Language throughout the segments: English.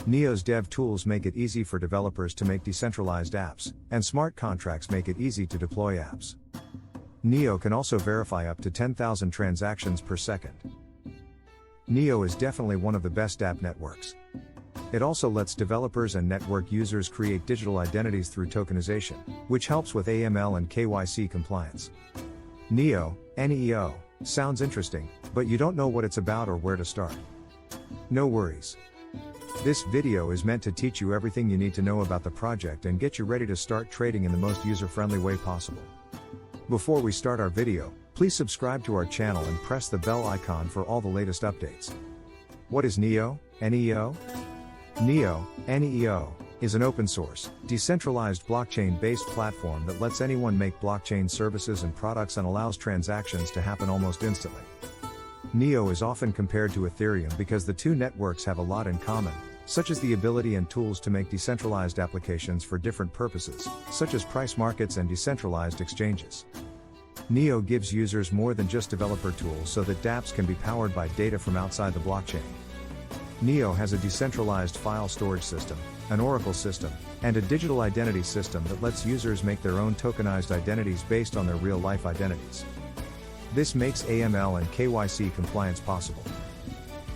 Neo's dev tools make it easy for developers to make decentralized apps, and smart contracts make it easy to deploy apps. Neo can also verify up to 10,000 transactions per second. Neo is definitely one of the best app networks. It also lets developers and network users create digital identities through tokenization, which helps with AML and KYC compliance. Neo, NEO, sounds interesting, but you don't know what it's about or where to start. No worries. This video is meant to teach you everything you need to know about the project and get you ready to start trading in the most user-friendly way possible. Before we start our video, please subscribe to our channel and press the bell icon for all the latest updates. What is Neo, NEO? Neo, NEO, is an open-source, decentralized blockchain-based platform that lets anyone make blockchain services and products and allows transactions to happen almost instantly. Neo is often compared to Ethereum because the two networks have a lot in common, such as the ability and tools to make decentralized applications for different purposes, such as price markets and decentralized exchanges. Neo gives users more than just developer tools so that dApps can be powered by data from outside the blockchain. Neo has a decentralized file storage system, an Oracle system, and a digital identity system that lets users make their own tokenized identities based on their real-life identities. This makes AML and KYC compliance possible.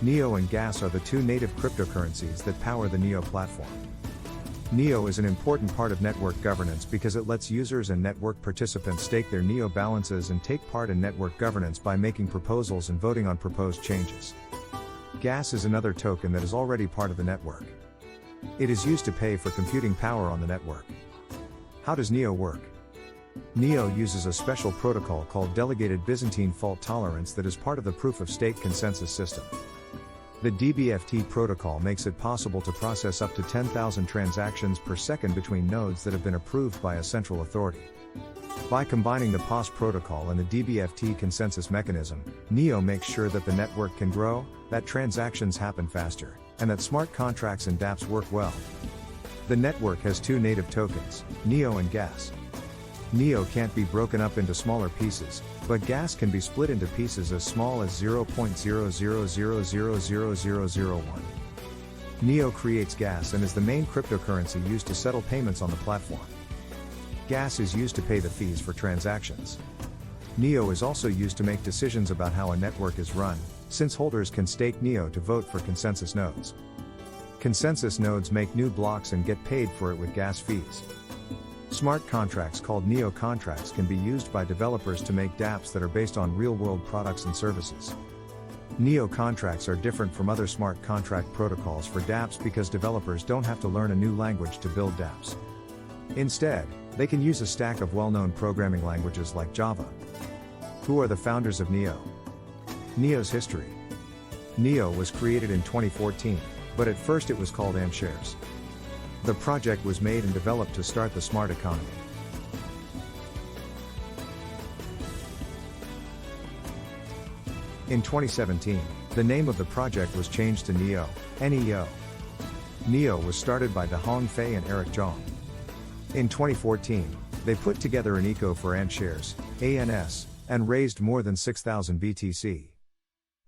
Neo and Gas are the two native cryptocurrencies that power the Neo platform. Neo is an important part of network governance because it lets users and network participants stake their Neo balances and take part in network governance by making proposals and voting on proposed changes. Gas is another token that is already part of the network. It is used to pay for computing power on the network. How does Neo work? Neo uses a special protocol called Delegated Byzantine Fault Tolerance that is part of the proof-of-stake consensus system. The DBFT protocol makes it possible to process up to 10,000 transactions per second between nodes that have been approved by a central authority. By combining the POS protocol and the DBFT consensus mechanism, Neo makes sure that the network can grow, that transactions happen faster, and that smart contracts and dApps work well. The network has two native tokens, Neo and Gas. Neo can't be broken up into smaller pieces, but Gas can be split into pieces as small as 0.00000001. Neo creates Gas and is the main cryptocurrency used to settle payments on the platform. Gas is used to pay the fees for transactions. Neo is also used to make decisions about how a network is run, since holders can stake Neo to vote for consensus nodes. Consensus nodes make new blocks and get paid for it with Gas fees. Smart contracts called Neo contracts can be used by developers to make dApps that are based on real-world products and services. Neo contracts are different from other smart contract protocols for dApps because developers don't have to learn a new language to build dApps. Instead, they can use a stack of well-known programming languages like Java. Who are the founders of Neo? Neo's history. Neo was created in 2014, but at first it was called AmpShares. The project was made and developed to start the smart economy. In 2017, the name of the project was changed to Neo, NEO. Neo was started by Dahong Fei and Eric Zhang. In 2014, they put together an eco for AntShares, ANS, and raised more than 6,000 BTC.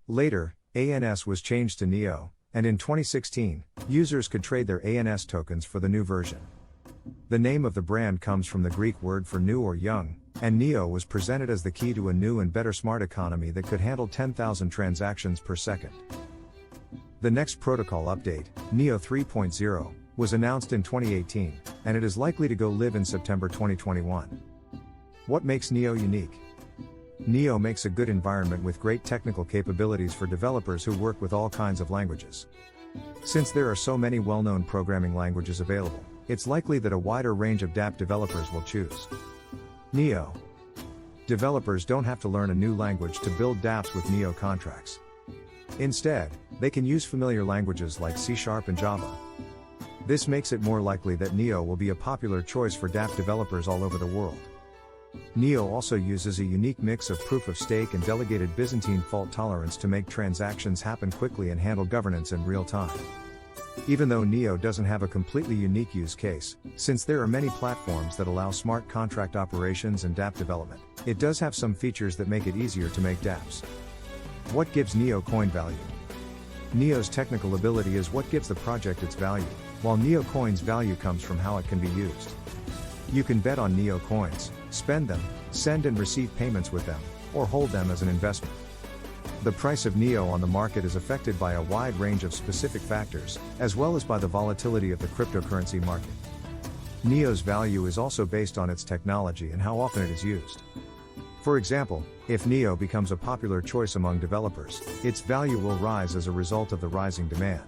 Later, ANS was changed to Neo, and in 2016, users could trade their ANS tokens for the new version. The name of the brand comes from the Greek word for new or young, and Neo was presented as the key to a new and better smart economy that could handle 10,000 transactions per second. The next protocol update, Neo 3.0, was announced in 2018, and it is likely to go live in September 2021. What makes Neo unique? Neo makes a good environment with great technical capabilities for developers who work with all kinds of languages. Since there are so many well-known programming languages available, it's likely that a wider range of dApp developers will choose Neo. Developers don't have to learn a new language to build dApps with Neo contracts. Instead, they can use familiar languages like C# and Java. This makes it more likely that Neo will be a popular choice for dApp developers all over the world. Neo also uses a unique mix of proof-of-stake and delegated Byzantine fault tolerance to make transactions happen quickly and handle governance in real time. Even though Neo doesn't have a completely unique use case, since there are many platforms that allow smart contract operations and dApp development, it does have some features that make it easier to make dApps. What gives Neo coin value? Neo's technical ability is what gives the project its value, while Neo Coin's value comes from how it can be used. You can bet on Neo Coins, spend them, send and receive payments with them, or hold them as an investment. The price of Neo on the market is affected by a wide range of specific factors, as well as by the volatility of the cryptocurrency market. Neo's value is also based on its technology and how often it is used. For example, if Neo becomes a popular choice among developers, its value will rise as a result of the rising demand.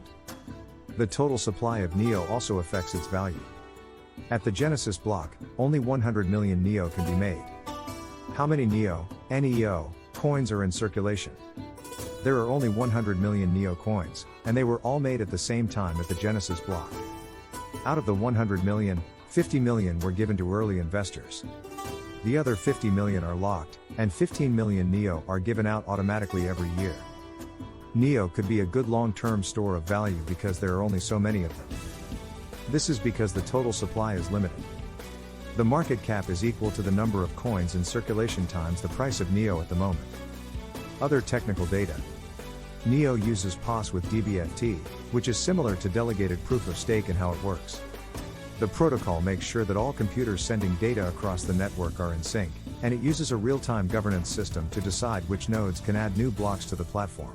The total supply of Neo also affects its value. At the Genesis block, only 100 million Neo can be made. How many Neo, NEO, coins are in circulation? There are only 100 million Neo coins, and they were all made at the same time at the Genesis block. Out of the 100 million, 50 million were given to early investors. The other 50 million are locked, and 15 million Neo are given out automatically every year. Neo could be a good long-term store of value because there are only so many of them. This is because the total supply is limited. The market cap is equal to the number of coins in circulation times the price of Neo at the moment. Other technical data. Neo uses POS with DBFT, which is similar to delegated proof of stake in how it works. The protocol makes sure that all computers sending data across the network are in sync, and it uses a real-time governance system to decide which nodes can add new blocks to the platform.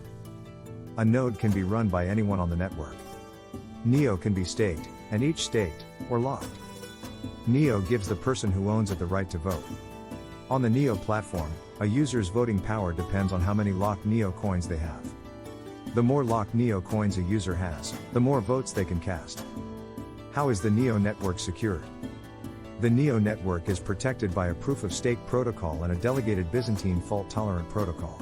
A node can be run by anyone on the network. Neo can be staked, and each staked, or locked. Neo gives the person who owns it the right to vote. On the Neo platform, a user's voting power depends on how many locked Neo coins they have. The more locked Neo coins a user has, the more votes they can cast. How is the Neo network secured? The Neo network is protected by a proof-of-stake protocol and a delegated Byzantine fault-tolerant protocol.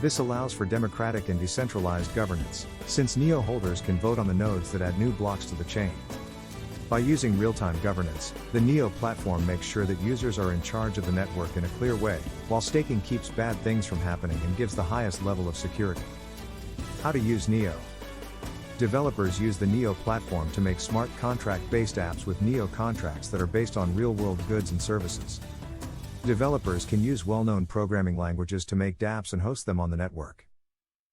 This allows for democratic and decentralized governance, since Neo holders can vote on the nodes that add new blocks to the chain. By using real-time governance, the Neo platform makes sure that users are in charge of the network in a clear way, while staking keeps bad things from happening and gives the highest level of security. How to use Neo. Developers use the Neo platform to make smart contract-based apps with Neo contracts that are based on real-world goods and services. Developers can use well-known programming languages to make dApps and host them on the network.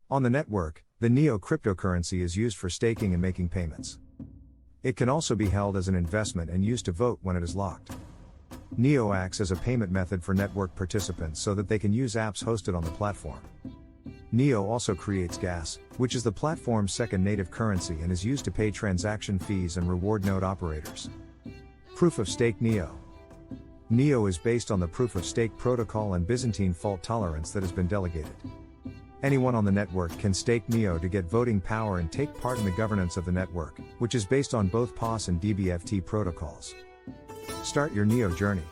On the network, the Neo cryptocurrency is used for staking and making payments. It can also be held as an investment and used to vote when it is locked. Neo acts as a payment method for network participants so that they can use apps hosted on the platform. Neo also creates gas, which is the platform's second native currency and is used to pay transaction fees and reward node operators. Proof of Stake Neo. Neo is based on the Proof of Stake protocol and Byzantine fault tolerance that has been delegated. Anyone on the network can stake Neo to get voting power and take part in the governance of the network, which is based on both POS and DBFT protocols. Start your Neo journey.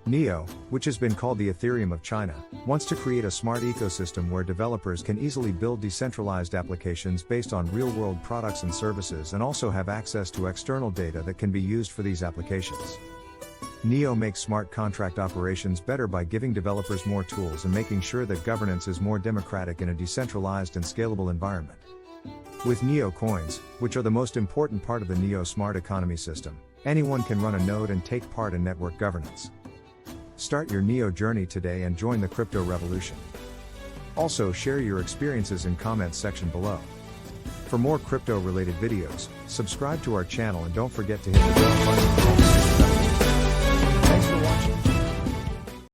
Neo, which has been called the Ethereum of China, wants to create a smart ecosystem where developers can easily build decentralized applications based on real-world products and services and also have access to external data that can be used for these applications. Neo makes smart contract operations better by giving developers more tools and making sure that governance is more democratic in a decentralized and scalable environment. With Neo coins, which are the most important part of the Neo smart economy system, anyone can run a node and take part in network governance. Start your Neo journey today and join the crypto revolution. Also share your experiences in comments section below. For more crypto related videos, subscribe to our channel and don't forget to hit the bell button for all